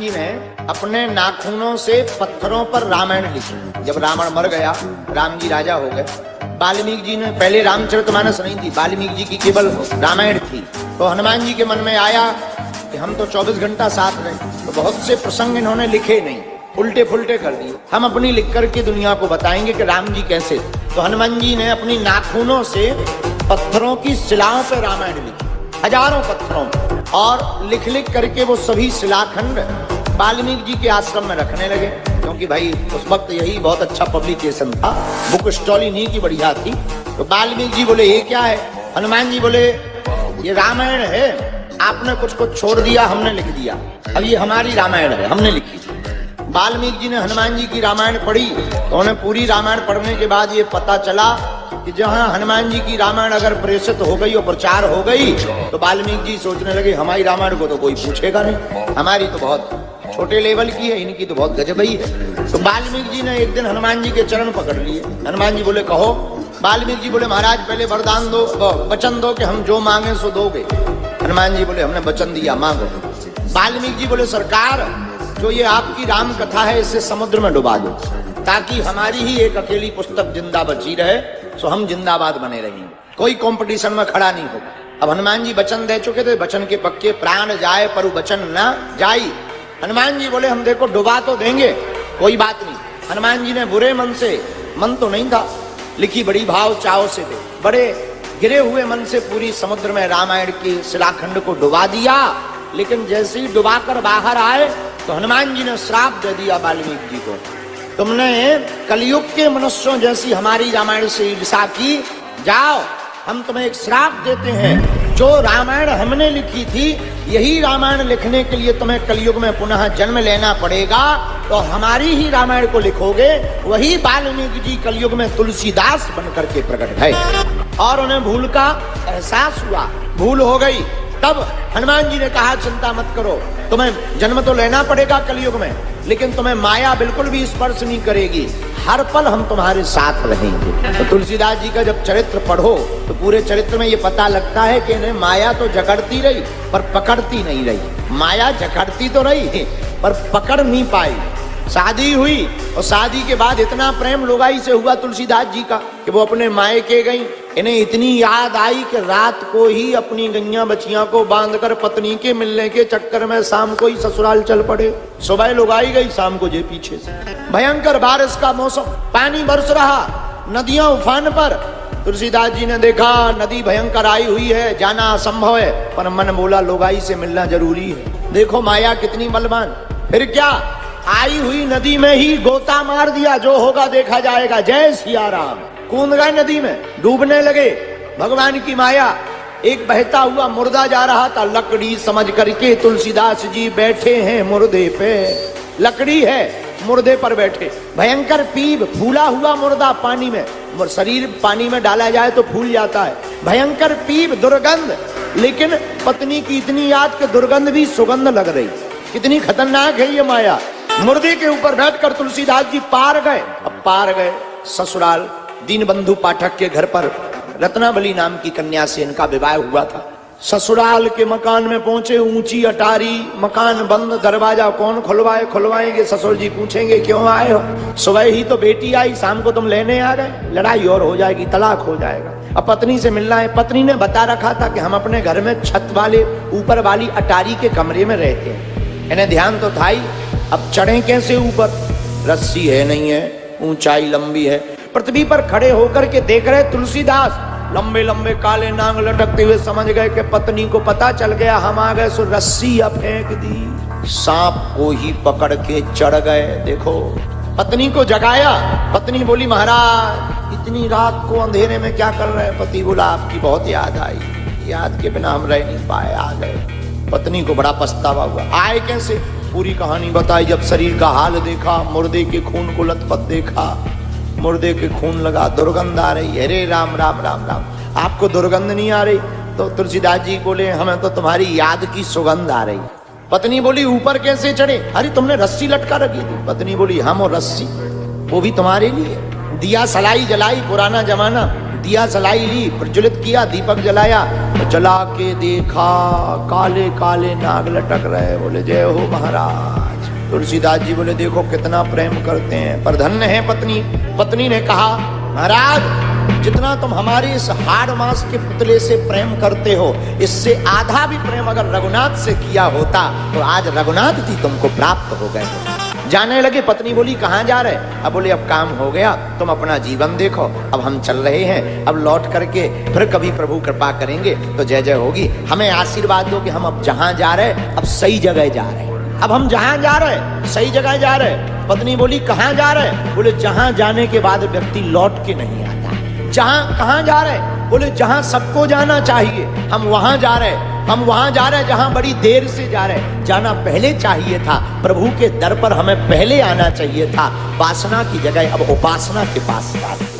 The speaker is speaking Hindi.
जी ने अपने नाखूनों से पत्थरों पर रामायण लिखी। जब रावण मर गया, राम जी राजा हो गए, वाल्मीकि जी ने पहले रामचरितमानस नहीं थी, वाल्मीकि जी की केवल रामायण थी। तो हनुमान जी के मन में आया कि हम तो 24 घंटा साथ रहे, तो बहुत से प्रसंग इन्होंने लिखे नहीं, उल्टे फुल्टे कर दिए, हम अपनी लिख करके दुनिया को बताएंगे कि राम जी कैसे। तो हनुमान जी ने अपनी नाखूनों से पत्थरों की शिलाओं पर रामायण लिखी, हजारों पत्थरों पर, और लिख लिख करके वो सभी शिलाखंड वाल्मीकि जी के आश्रम में रखने लगे। क्योंकि भाई उस वक्त यही बहुत अच्छा पब्लिकेशन था, बुक स्टॉल इन्हीं की बढ़िया थी। तो वाल्मीकि जी बोले ये क्या है? हनुमान जी बोले ये रामायण है, आपने कुछ कुछ छोड़ दिया, हमने लिख दिया, अब ये हमारी रामायण है, हमने लिखी। वाल्मीकि जी ने हनुमान जी की रामायण पढ़ी, तो उन्हें पूरी रामायण पढ़ने के बाद ये पता चला कि जहां हनुमान जी की रामायण अगर प्रेषित हो गई और प्रचार हो गई, तो वाल्मीकि जी सोचने लगे हमारी रामायण को तो कोई पूछेगा नहीं, हमारी तो बहुत छोटे लेवल की है, इनकी तो बहुत गजबई है। तो वाल्मीकि जी ने एक दिन हनुमान जी के चरण पकड़ लिए। हनुमान जी बोले कहो। वाल्मीकि जी बोले महाराज पहले वरदान दो, वचन दो कि हम जो मांगे सो दोगे। हनुमान जी बोले हमने वचन दिया, मांगो। वाल्मीकि जी बोले सरकार जो ये आपकी राम कथा है इसे समुद्र में डुबा दो, ताकि हमारी ही एक अकेली पुस्तक जिंदा बची रहे, सो हम जिंदाबाद बने रहेंगे, कोई कंपटीशन में खड़ा नहीं होगा। अब हनुमान जी वचन दे चुके थे, वचन के पक्के, प्राण जाए पर वचन न जाई। हनुमान जी बोले हम देखो डुबा तो देंगे, कोई बात नहीं। हनुमान जी ने बुरे मन से, मन तो नहीं था, लिखी बड़ी भाव चाव से थे, बड़े गिरे हुए मन से पूरी समुद्र में रामायण के शिलाखंड को डुबा दिया। लेकिन जैसे ही डुबाकर बाहर आए तो हनुमान जी ने श्राप दे दिया वाल्मीकि जी को, तुमने कलयुग के मनुष्यों जैसी हमारी रामायण से ईर्षा की, जाओ हम तुम्हें एक श्राप देते हैं, जो रामायण हमने लिखी थी यही रामायण लिखने के लिए तुम्हें कलयुग में पुनः जन्म लेना पड़ेगा। तो हमारी ही रामायण को लिखोगे, वही वाल्मीकि जी कलयुग में तुलसीदास बनकर के प्रकट है। और उन्हें भूल का एहसास हुआ, भूल हो गई। तब हनुमान जी ने कहा चिंता मत करो, तुम्हें जन्म तो लेना पड़ेगा कलयुग में, लेकिन तुम्हें माया बिल्कुल भी स्पर्श नहीं करेगी, हर पल हम तुम्हारे साथ रहेंगे। तो तुलसीदास जी का जब चरित्र पढ़ो तो पूरे चरित्र में ये पता लगता है कि इन्हें माया तो जकड़ती रही पर पकड़ती नहीं रही। माया जकड़ती तो रही पर पकड़ नहीं पाई। शादी हुई और शादी के बाद इतना प्रेम लोगाई से हुआ तुलसीदास जी का कि वो अपने मायके गई, इन्हें इतनी याद आई कि रात को ही अपनी गैया बचिया को बांधकर पत्नी के मिलने के चक्कर में शाम को ही ससुराल चल पड़े। सुबह लोगाई गई, शाम को जे पीछे से। भयंकर बारिश का मौसम, पानी बरस रहा, नदियां उफान पर। तुलसीदास जी ने देखा नदी भयंकर आई हुई है, जाना असंभव है, पर मन बोला लोगाई से मिलना जरूरी है। देखो माया कितनी बलवान। फिर क्या, आई हुई नदी में ही गोता मार दिया, जो होगा देखा जाएगा, जय सिया राम। कूद गए नदी में, डूबने लगे। भगवान की माया। एक बहता हुआ मुर्दा जा रहा था, लकड़ी समझ करके तुलसीदास जी बैठे हैं मुर्दे पे। लकड़ी है, मुर्दे पर बैठे। भयंकर पीप, फूला हुआ मुर्दा पानी में, शरीर पानी में डाला जाए तो फूल जाता है। भयंकर पीप, दुर्गंध, लेकिन पत्नी की इतनी याद कि दुर्गंध भी सुगंध लग रही। कितनी खतरनाक है ये माया। मुर्दे के ऊपर बैठकर तुलसीदास जी पार गए। अब पार गए ससुराल, दीनबंधु पाठक के घर पर रत्नावली नाम की कन्या से इनका विवाह हुआ था। ससुराल के मकान में पहुंचे, ऊंची अटारी, मकान बंद, दरवाजा कौन खुलवाए, खुलवाएंगे ससुर जी पूछेंगे क्यों आए हो? सुबह ही तो बेटी आई, शाम को तुम लेने आ गए, लड़ाई और हो जाएगी, तलाक हो जाएगा। अब पत्नी से मिलना है। पत्नी ने बता रखा था कि हम अपने घर में छत वाले ऊपर वाली अटारी के कमरे में रहते हैं। इन्हें ध्यान तो था ही, अब चढ़े कैसे ऊपर? रस्सी है नहीं है, ऊंचाई लंबी है। पृथ्वी पर खड़े होकर के देख रहे तुलसीदास, लंबे लंबे काले नांग लटकते हुए समझ गए कि पत्नी को पता चल गया हम आ गए, सो रस्सी अब फेंक दी, सांप को ही पकड़ के चढ़ गए। देखो पत्नी को जगाया। पत्नी बोली महाराज इतनी रात को अंधेरे में क्या कर रहे हैं? पति बोला आपकी बहुत याद आई, याद के बिना हम रह नहीं पाए, आ गए। पत्नी को बड़ा पछतावा हुआ। आए कैसे? पूरी कहानी बताई। जब शरीर का हाल देखा, मुर्दे के खून को लथपथ देखा, मुर्दे के खून लगा, दुर्गंध आ रही। अरे राम राम राम राम, आपको दुर्गंध नहीं आ रही? तो तुलसीदास जी बोले हमें तो तुम्हारी याद की सुगंध आ रही। पत्नी बोली ऊपर कैसे चढ़े? अरे तुमने रस्सी लटका रखी थी। पत्नी बोली हम और रस्सी, वो भी तुम्हारे लिए। दिया सलाई जलाई, पुराना जमाना, दिया जलाई ली, प्रज्वलित किया, दीपक जलाया, तो जला के देखा काले काले नाग लटक रहे। बोले जय हो महाराज। तुलसीदास जी बोले देखो कितना प्रेम करते हैं, पर धन्य है पत्नी। पत्नी ने कहा महाराज जितना तुम हमारे इस हाड़ मांस के पुतले से प्रेम करते हो, इससे आधा भी प्रेम अगर रघुनाथ से किया होता तो आज रघुनाथ जी तुमको प्राप्त हो गए। जाने लगे। पत्नी बोली कहाँ जा रहे? अब बोले अब काम हो गया, तुम अपना जीवन देखो, अब हम चल रहे हैं, अब लौट करके फिर कभी प्रभु कृपा करेंगे तो जय जय होगी। हमें आशीर्वाद दो कि हम अब जहां जा रहे अब सही जगह जा रहे, अब हम जहां जा रहे सही जगह जा रहे। पत्नी बोली कहाँ जा रहे? बोले जहां जाने के बाद व्यक्ति लौट के नहीं आता। जहां कहाँ जा रहे? बोले जहां सबको जाना चाहिए हम वहां जा रहे, हम वहां जा रहे जहां बड़ी देर से जा रहे। जाना पहले चाहिए था, प्रभु के दर पर हमें पहले आना चाहिए था। वासना की जगह अब उपासना के पास जा रहे।